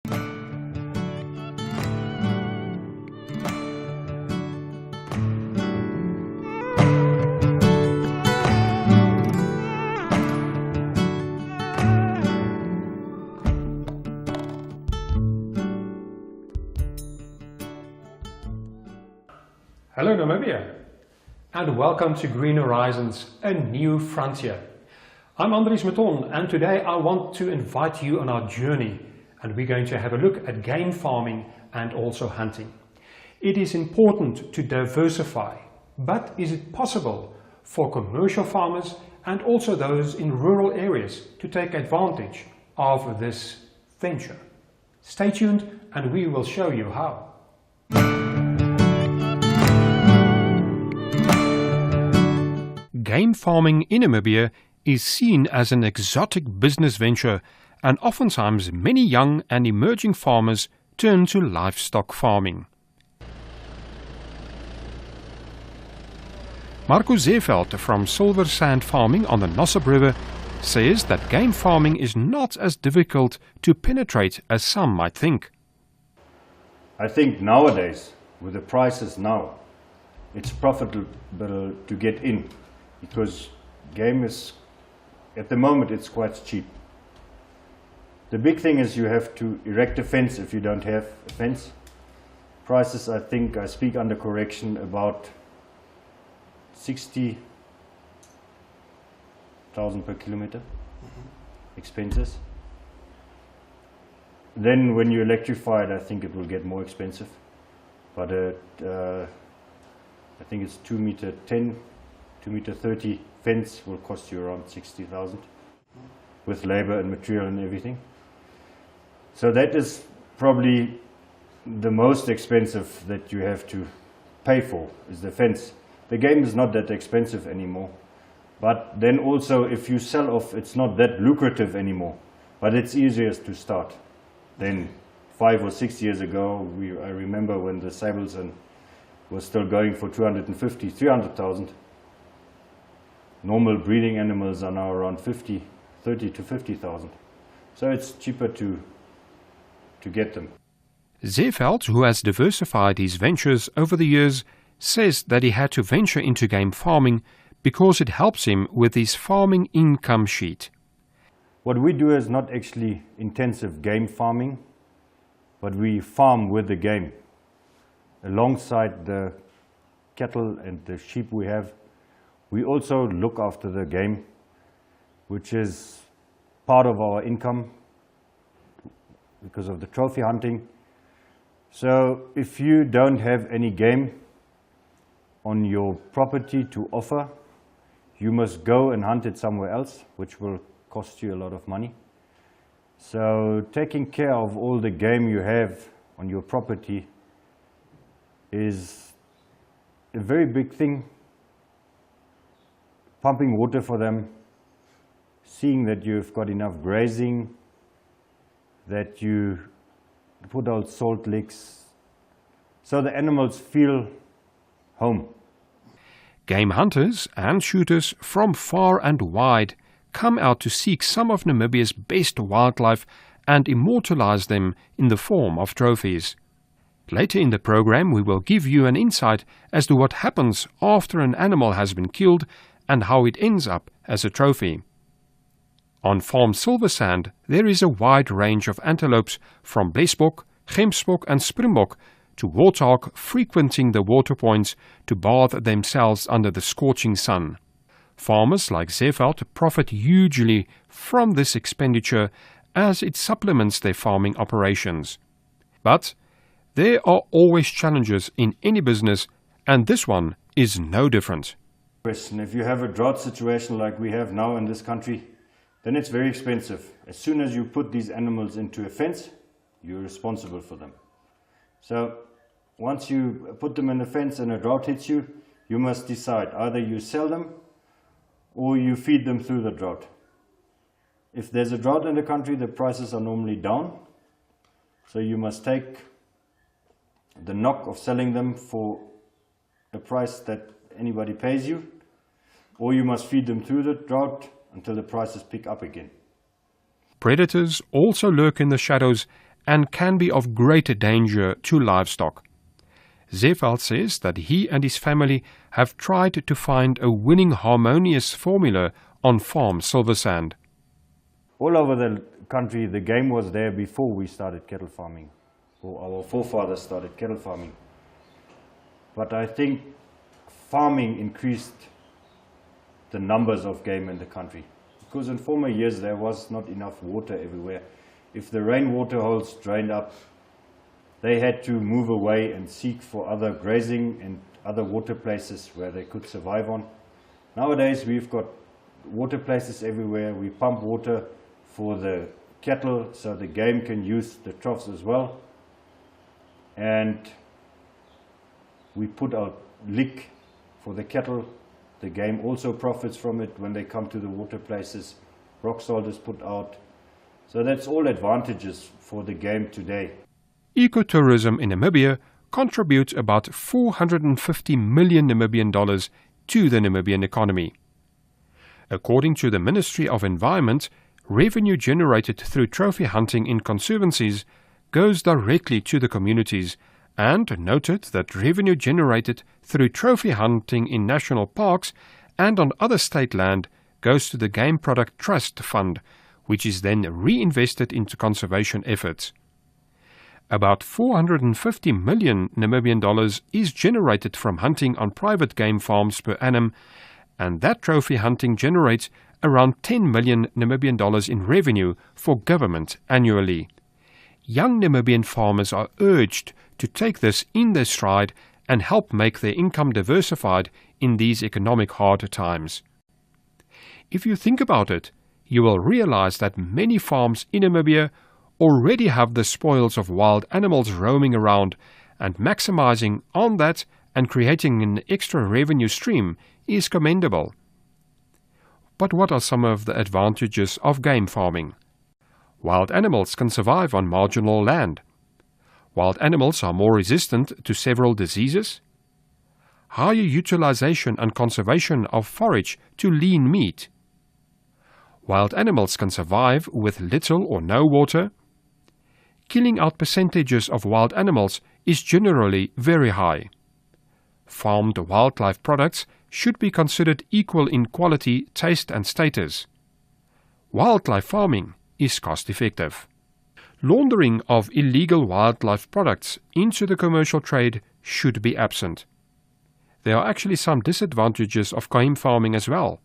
Hello Namibia, and welcome to Green Horizons, a new frontier. I'm Andries Maton, and today I want to invite you on our journey, and we're going to have a look at game farming and also hunting. It is important to diversify, but is it possible for commercial farmers and also those in rural areas to take advantage of this venture? Stay tuned and we will show you how. Game farming in Namibia is seen as an exotic business venture, and oftentimes many young and emerging farmers turn to livestock farming. Marco Zeeveld from Silver Sand Farming on the Nosop River says that game farming is not as difficult to penetrate as some might think. I think nowadays, with the prices now, it's profitable to get in. Because game is, at the moment, it's quite cheap. The big thing is you have to erect a fence if you don't have a fence. Prices, I think, I speak under correction, about 60,000 per kilometer, expenses. Then when you electrify it, I think it will get more expensive. But I think it's 2 meter 10. 2 meter 30 fence will cost you around 60,000 with labor and material and everything. So that is probably the most expensive that you have to pay for, is the fence. The game is not that expensive anymore, but then also if you sell off, it's not that lucrative anymore, but it's easiest to start. Then 5 or 6 years ago, I remember when the sables was still going for 250, 300,000. Normal breeding animals are now around 30 to 50,000. So it's cheaper to get them. Zeeveld, who has diversified his ventures over the years, says that he had to venture into game farming because it helps him with his farming income sheet. What we do is not actually intensive game farming, but we farm with the game. Alongside the cattle and the sheep we have, we also look after the game, which is part of our income because of the trophy hunting. So if you don't have any game on your property to offer, you must go and hunt it somewhere else, which will cost you a lot of money. So taking care of all the game you have on your property is a very big thing. Pumping water for them, seeing that you've got enough grazing, that you put out salt licks, so the animals feel home. Game hunters and shooters from far and wide come out to seek some of Namibia's best wildlife and immortalize them in the form of trophies. Later in the program, we will give you an insight as to what happens after an animal has been killed and how it ends up as a trophy. On Farm Silversand, there is a wide range of antelopes from blesbok, gemsbok and springbok to warthog frequenting the water points to bathe themselves under the scorching sun. Farmers like Zeeveld profit hugely from this expenditure as it supplements their farming operations. But there are always challenges in any business, and this one is no different. If you have a drought situation like we have now in this country, then it's very expensive. As soon as you put these animals into a fence, you're responsible for them. So once you put them in a fence and a drought hits you, you must decide either you sell them or you feed them through the drought. If there's a drought in the country, the prices are normally down, so you must take the knock of selling them for a price that anybody pays you, or you must feed them through the drought until the prices pick up again. Predators also lurk in the shadows and can be of greater danger to livestock. Zeveld says that he and his family have tried to find a winning harmonious formula on farm silver sand. All over the country, the game was there before we started cattle farming, or our forefathers started cattle farming. But I think farming increased the numbers of game in the country, because in former years there was not enough water everywhere. If the rainwater holes drained up, they had to move away and seek for other grazing and other water places where they could survive on. Nowadays we've got water places everywhere. We pump water for the cattle so the game can use the troughs as well. And we put out lick for the cattle. The game also profits from it when they come to the water places. Rock salt is put out. So that's all advantages for the game today. Ecotourism in Namibia contributes about 450 million Namibian dollars to the Namibian economy. According to the Ministry of Environment, revenue generated through trophy hunting in conservancies goes directly to the communities, and noted that revenue generated through trophy hunting in national parks and on other state land goes to the Game Product Trust Fund, which is then reinvested into conservation efforts. About 450 million Namibian dollars is generated from hunting on private game farms per annum, and that trophy hunting generates around 10 million Namibian dollars in revenue for government annually. Young Namibian farmers are urged to take this in their stride and help make their income diversified in these economic hard times. If you think about it, you will realize that many farms in Namibia already have the spoils of wild animals roaming around, and maximizing on that and creating an extra revenue stream is commendable. But what are some of the advantages of game farming? Wild animals can survive on marginal land. Wild animals are more resistant to several diseases. Higher utilization and conservation of forage to lean meat. Wild animals can survive with little or no water. Killing out percentages of wild animals is generally very high. Farmed wildlife products should be considered equal in quality, taste and status. Wildlife farming is cost-effective. Laundering of illegal wildlife products into the commercial trade should be absent. There are actually some disadvantages of game farming as well.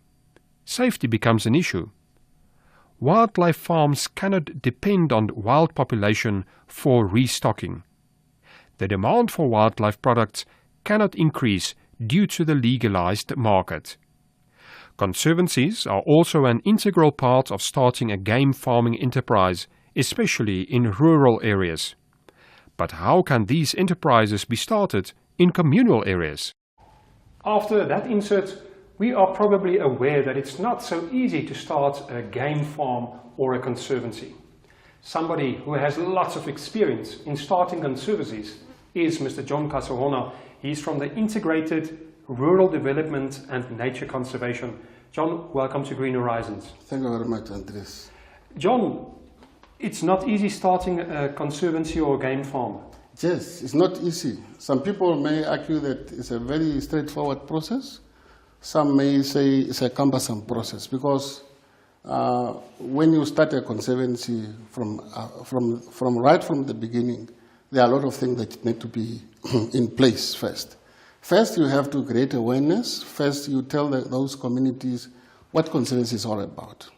Safety becomes an issue. Wildlife farms cannot depend on wild population for restocking. The demand for wildlife products cannot increase due to the legalized market. Conservancies are also an integral part of starting a game farming enterprise, especially in rural areas. But how can these enterprises be started in communal areas? After that insert, we are probably aware that it's not so easy to start a game farm or a conservancy. Somebody who has lots of experience in starting conservancies is Mr. John Kasaona. He's from the Integrated Rural Development and Nature Conservation. John, welcome to Green Horizons. Thank you very much, Andres. John, it's not easy starting a conservancy or a game farm. Yes, it's not easy. Some people may argue that it's a very straightforward process. Some may say it's a cumbersome process because when you start a conservancy from right from the beginning, there are a lot of things that need to be in place first. First, you have to create awareness. First, you tell those communities what conservancy is all about.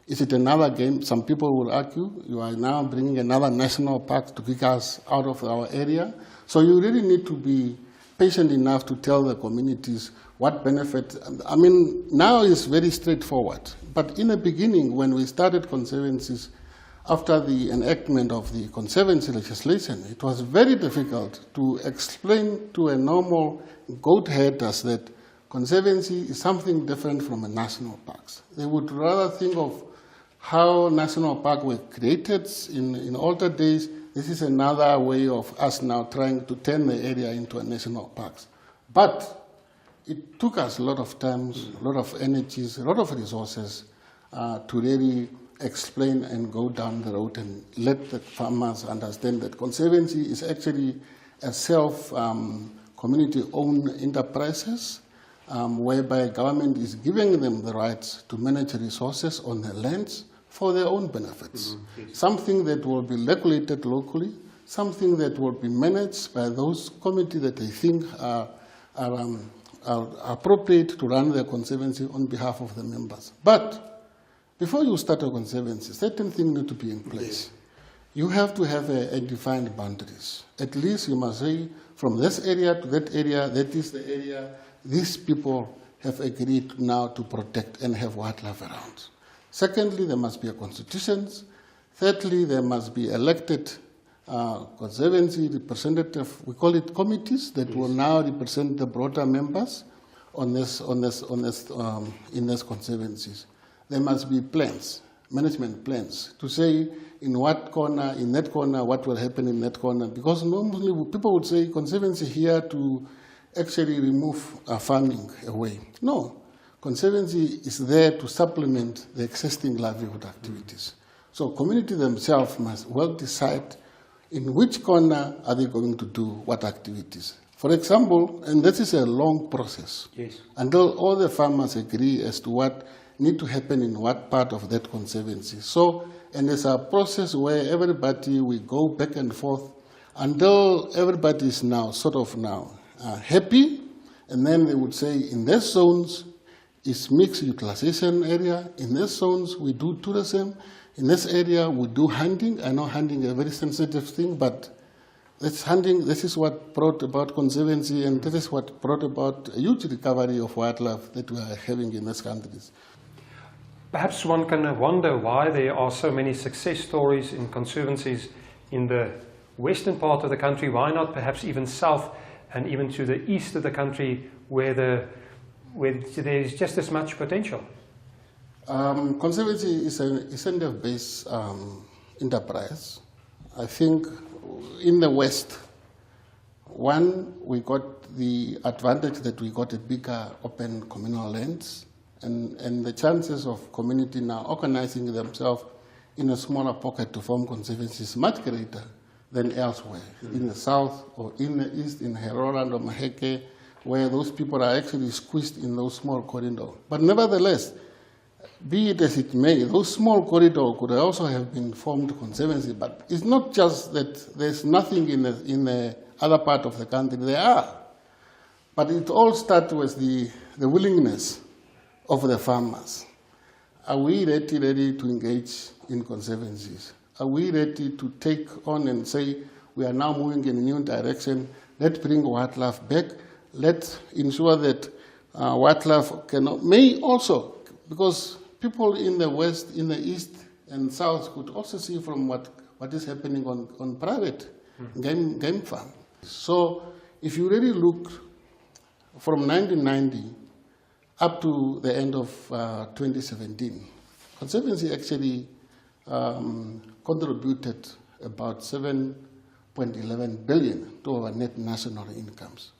Is it another game? Some people will argue you are now bringing another national park to kick us out of our area. So you really need to be patient enough to tell the communities what benefit. I mean, now it's very straightforward. But in the beginning, when we started conservancies, after the enactment of the conservancy legislation, it was very difficult to explain to a normal goat herders that conservancy is something different from a national parks. They would rather think of how national parks were created in older days. This is another way of us now trying to turn the area into a national parks. But it took us a lot of time, a lot of energies, a lot of resources to really explain and go down the road and let the farmers understand that Conservancy is actually a community-owned enterprises whereby government is giving them the rights to manage resources on their lands for their own benefits. Something that will be regulated locally, something that will be managed by those committees that they think are appropriate to run their conservancy on behalf of the members. But before you start a conservancy, certain things need to be in place. You have to have a defined boundaries. At least you must say, from this area to that area, that is the area these people have agreed now to protect and have wildlife around. Secondly, there must be a constitution. Thirdly, there must be elected conservancy representative, we call it committees, that will now represent the broader members in these conservancies. There must be plans, management plans, to say in what corner, in that corner, what will happen in that corner. Because normally people would say conservancy here to actually remove farming away. No, conservancy is there to supplement the existing livelihood activities. So community themselves must well decide in which corner are they going to do what activities. For example, and this is a long process, until all the farmers agree as to what need to happen in what part of that conservancy. So, and it's a process where everybody will go back and forth until everybody is now happy, and then they would say in these zones is mixed utilization area, in these zones we do tourism, in this area we do hunting. I know hunting is a very sensitive thing, but this hunting, this is what brought about conservancy, and this is what brought about a huge recovery of wildlife that we are having in these countries. Perhaps one can wonder why there are so many success stories in conservancies in the western part of the country. Why not perhaps even south and even to the east of the country where there is just as much potential? Conservancy is an incentive-based enterprise. I think in the West, one, we got the advantage that we got a bigger open communal lands, and the chances of community now organizing themselves in a smaller pocket to form conservancy is much greater than elsewhere. In the south or in the east, in Heroland or Maheke, where those people are actually squeezed in those small corridors. But nevertheless, be it as it may, those small corridors could also have been formed conservancy, but it's not just that there's nothing in the other part of the country, there are. But it all starts with the willingness of the farmers. Are we ready to engage in conservancies? Are we ready to take on and say, we are now moving in a new direction, let's bring wildlife back, let's ensure that wildlife may also, because people in the West, in the East and South could also see from what is happening on private game farm. So if you really look from 1990 up to the end of 2017, Conservancy actually contributed about 7.11 billion to our net national incomes.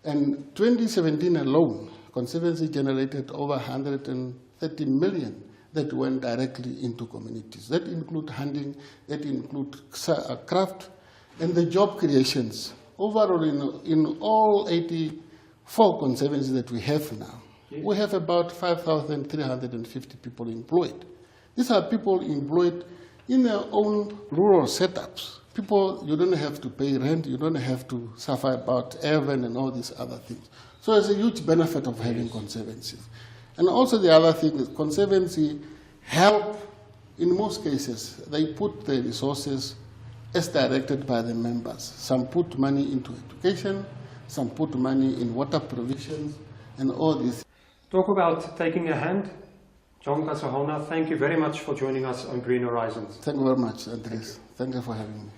And 2017 alone, Conservancy generated over 130 million that went directly into communities. That include hunting, that include craft, and the job creations. Overall, in all 84 conservancies that we have now, we have about 5,350 people employed. These are people employed in their own rural setups. People, you don't have to pay rent, you don't have to suffer about airven and all these other things. So it's a huge benefit of having conservancies. And also the other thing is conservancy help, in most cases, they put the resources as directed by the members. Some put money into education, some put money in water provisions, and all this. Talk about taking a hand. John Kasaona, thank you very much for joining us on Green Horizons. Thank you very much, Andres. Thank you for having me.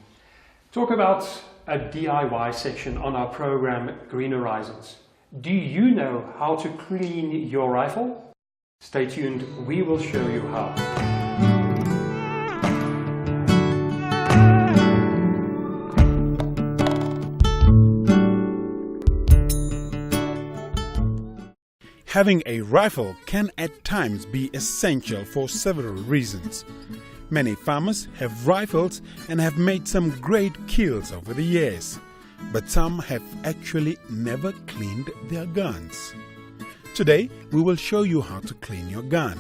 Talk about a DIY section on our program Green Horizons. Do you know how to clean your rifle? Stay tuned, we will show you how. Having a rifle can at times be essential for several reasons. Many farmers have rifles and have made some great kills over the years, but some have actually never cleaned their guns. Today, we will show you how to clean your gun.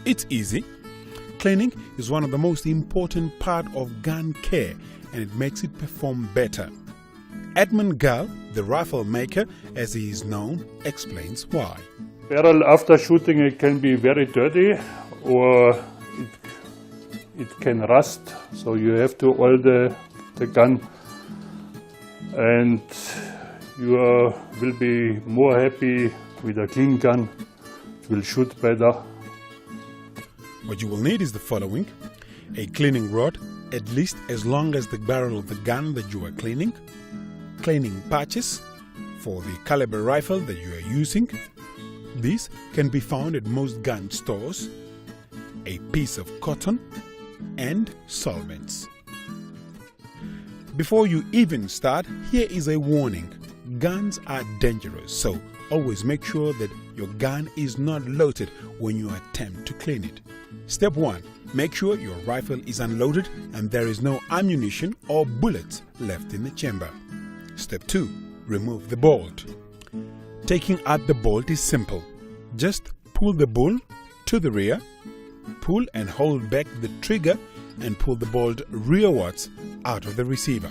It's easy. Cleaning is one of the most important part of gun care, and it makes it perform better. Edmund Gall, the rifle maker as he is known, explains why. Barrel after shooting, it can be very dirty, or it can rust, so you have to oil the gun, and you will be more happy with a clean gun. It will shoot better. What you will need is the following: a cleaning rod, at least as long as the barrel of the gun that you are cleaning patches for the caliber rifle that you are using. These can be found at most gun stores, a piece of cotton, and solvents. Before you even start, here is a warning. Guns are dangerous, so always make sure that your gun is not loaded when you attempt to clean it. Step 1. Make sure your rifle is unloaded and there is no ammunition or bullets left in the chamber. Step 2. Remove the bolt. Taking out the bolt is simple. Just pull the bolt to the rear, pull and hold back the trigger, and pull the bolt rearwards out of the receiver.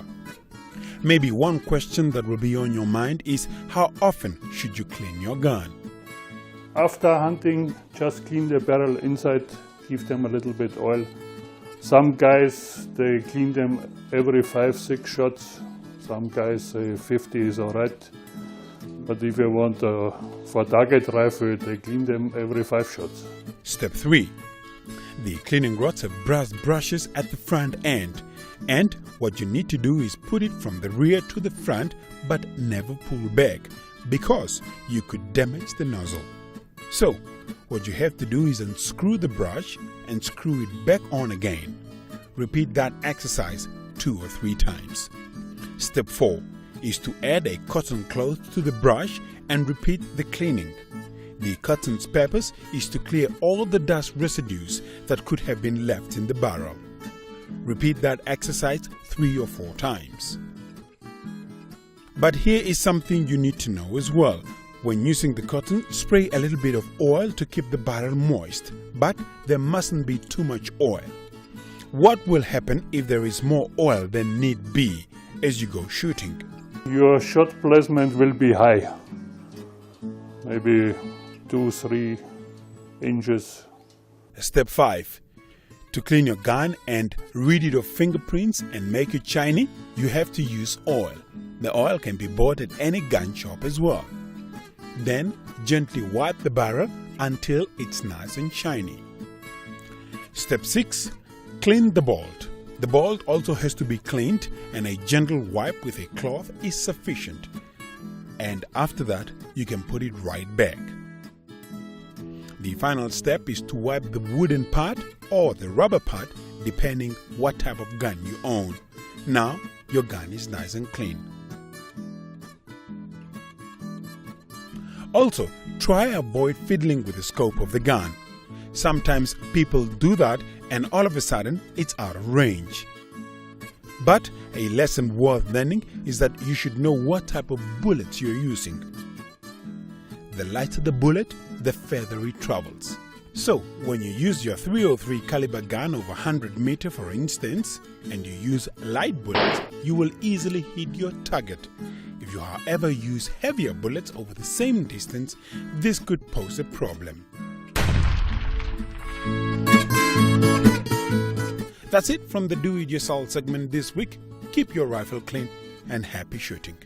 Maybe one question that will be on your mind is, how often should you clean your gun? After hunting, just clean the barrel inside, give them a little bit oil. Some guys, they clean them every 5-6 shots. Some guys say 50 is alright. But if you want for target rifle, they clean them every 5 shots. Step 3. The cleaning rods have brass brushes at the front end, and what you need to do is put it from the rear to the front, but never pull back, because you could damage the nozzle. So, what you have to do is unscrew the brush and screw it back on again. Repeat that exercise 2 or 3 times. Step 4 is to add a cotton cloth to the brush and repeat the cleaning. The cotton's purpose is to clear all the dust residues that could have been left in the barrel. Repeat that exercise 3 or 4 times. But here is something you need to know as well. When using the cotton, spray a little bit of oil to keep the barrel moist, but there mustn't be too much oil. What will happen if there is more oil than need be as you go shooting? Your shot placement will be high, maybe 2-3 inches. Step 5. To clean your gun and rid it of fingerprints and make it shiny, you have to use oil. The oil can be bought at any gun shop as well. Then gently wipe the barrel until it's nice and shiny. Step 6. Clean the bolt. The bolt also has to be cleaned, and a gentle wipe with a cloth is sufficient. And after that, you can put it right back. The final step is to wipe the wooden part or the rubber part, depending what type of gun you own. Now, your gun is nice and clean. Also, try avoid fiddling with the scope of the gun. Sometimes people do that and all of a sudden it's out of range. But a lesson worth learning is that you should know what type of bullets you're using. The lighter the bullet, the further it travels. So, when you use your .303 caliber gun over 100 meter for instance, and you use light bullets, you will easily hit your target. If you however use heavier bullets over the same distance, this could pose a problem. That's it from the Do It Yourself segment this week. Keep your rifle clean and happy shooting.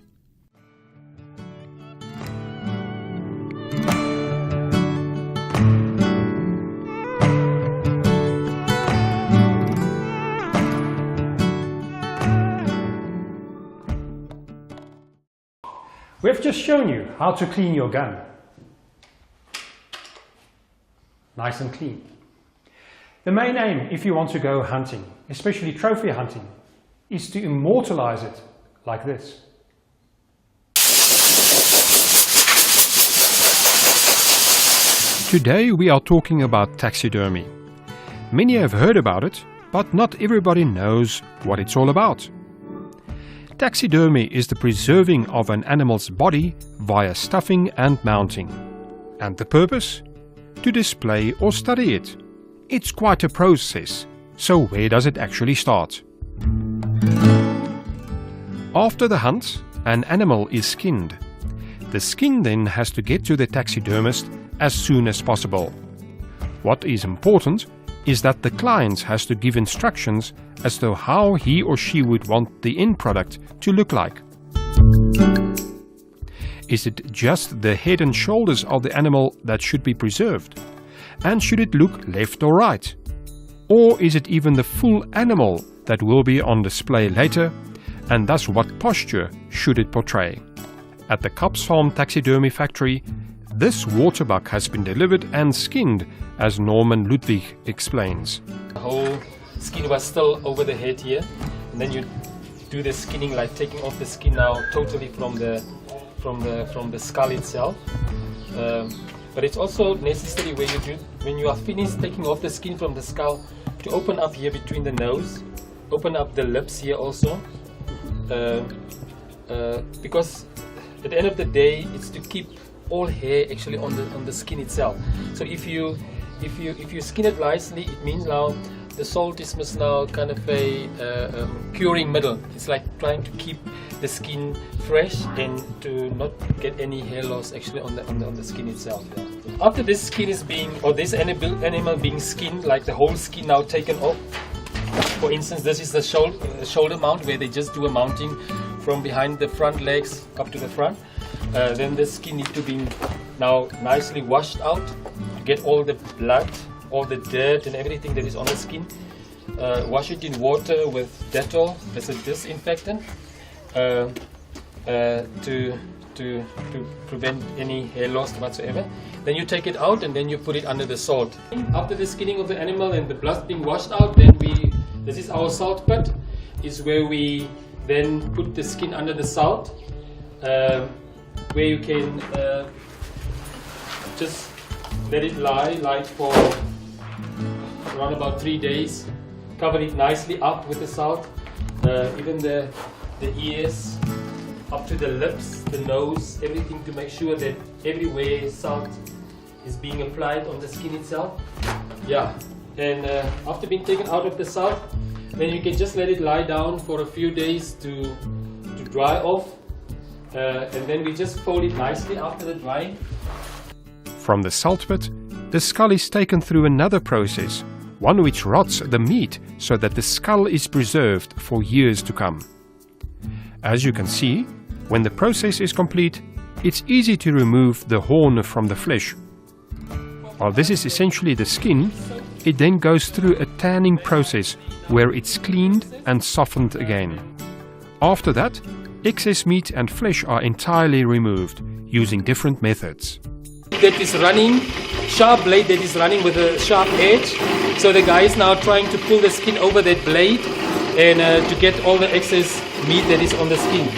We've just shown you how to clean your gun. Nice and clean. The main aim, if you want to go hunting, especially trophy hunting, is to immortalize it like this. Today we are talking about taxidermy. Many have heard about it, but not everybody knows what it's all about. Taxidermy is the preserving of an animal's body via stuffing and mounting. And the purpose? To display or study it. It's quite a process, so where does it actually start? After the hunt, an animal is skinned. The skin then has to get to the taxidermist as soon as possible. What is important is that the client has to give instructions as to how he or she would want the end product to look like. Is it just the head and shoulders of the animal that should be preserved? And should it look left or right? Or is it even the full animal that will be on display later, and thus what posture should it portray? At the Kasaona taxidermy factory, this waterbuck has been delivered and skinned, as Norman Ludwig explains. The whole skin was still over the head here, and then you do the skinning, like taking off the skin now totally from the skull itself. But it's also necessary when you are finished taking off the skin from the skull, to open up here between the nose, open up the lips here also, because at the end of the day it's to keep all hair actually on the skin itself. So if you skin it nicely, it means now the salt is now kind of a curing middle. It's like trying to keep the skin fresh and to not get any hair loss actually on the skin itself. Yeah. After this skin is this animal being skinned, like the whole skin now taken off. For instance, this is the shoulder mount, where they just do a mounting from behind the front legs up to the front. Then the skin needs to be now nicely washed out to get all the blood, all the dirt and everything that is on the skin. Wash it in water with Dettol as a disinfectant to prevent any hair loss whatsoever. Then you take it out and then you put it under the salt. After the skinning of the animal and the blood being washed out, then this is our salt pit, is where we then put the skin under the salt, where you can just let it lie for around about 3 days. Cover it nicely up with the salt, even the ears, up to the lips, the nose, everything, to make sure that everywhere salt is being applied on the skin itself. Yeah, and after being taken out of the salt, then you can just let it lie down for a few days to dry off, and then we just fold it nicely after the drying. From the salt pit, the skull is taken through another process, one which rots the meat so that the skull is preserved for years to come. As you can see, when the process is complete, it's easy to remove the horn from the flesh. While this is essentially the skin, it then goes through a tanning process where it's cleaned and softened again. After that, excess meat and flesh are entirely removed using different methods. That is running, sharp blade that is running with a sharp edge. So the guy is now trying to pull the skin over that blade and to get all the excess meat that is on the skin.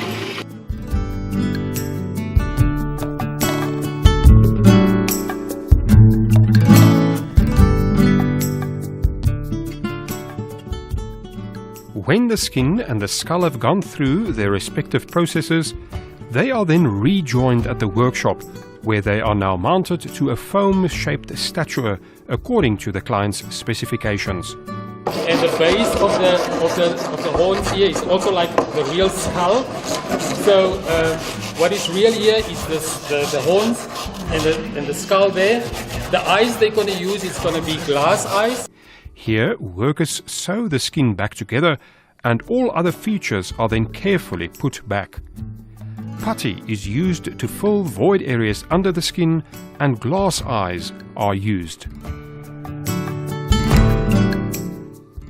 When the skin and the skull have gone through their respective processes, they are then rejoined at the workshop, where they are now mounted to a foam-shaped statue according to the client's specifications. And the base of the horns here is also like the real skull. So what is real here is the horns and the skull there. The eyes they're going to use is going to be glass eyes. Here, workers sew the skin back together, and all other features are then carefully put back. Putty is used to fill void areas under the skin, and glass eyes are used.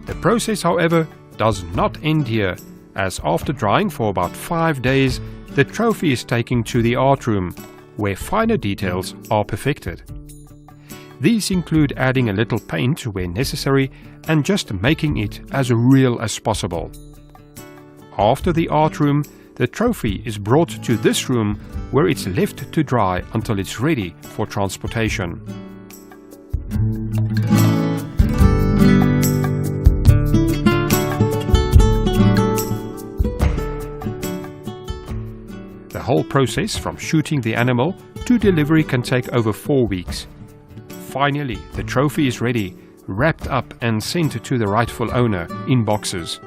The process, however, does not end here, as after drying for about 5 days, the trophy is taken to the art room, where finer details are perfected. These include adding a little paint where necessary and just making it as real as possible. After the art room, the trophy is brought to this room where it's left to dry until it's ready for transportation. The whole process from shooting the animal to delivery can take over 4 weeks. Finally, the trophy is ready, wrapped up and sent to the rightful owner in boxes.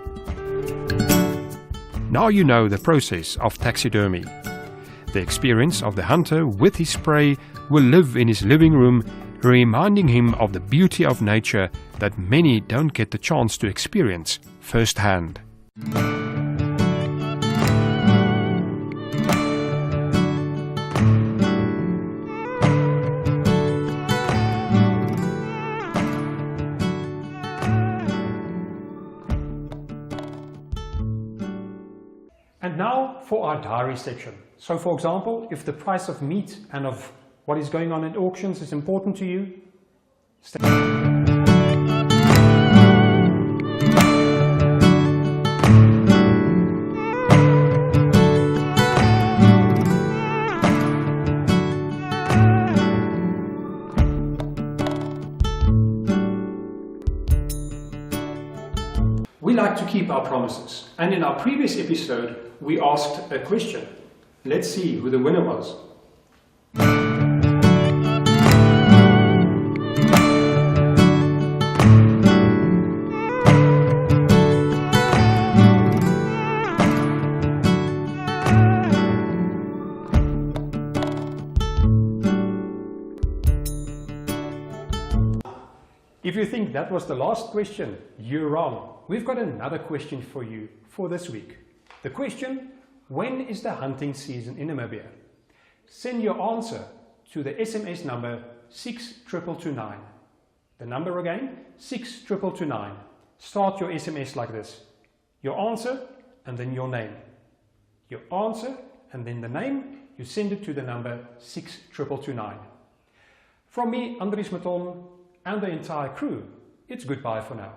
Now you know the process of taxidermy. The experience of the hunter with his prey will live in his living room, reminding him of the beauty of nature that many don't get the chance to experience firsthand. And now for our diary section. So for example, if the price of meat and of what is going on at auctions is important to you, we like to keep our promises, and in our previous episode we asked a question. Let's see who the winner was. If you think that was the last question, you're wrong. We've got another question for you for this week. The question: when is the hunting season in Namibia? Send your answer to the SMS number 62229. The number again, 62229. Start your SMS like this. Your answer and then your name. Your answer and then the name, you send it to the number 62229. From me, Andries Maton, and the entire crew, it's goodbye for now.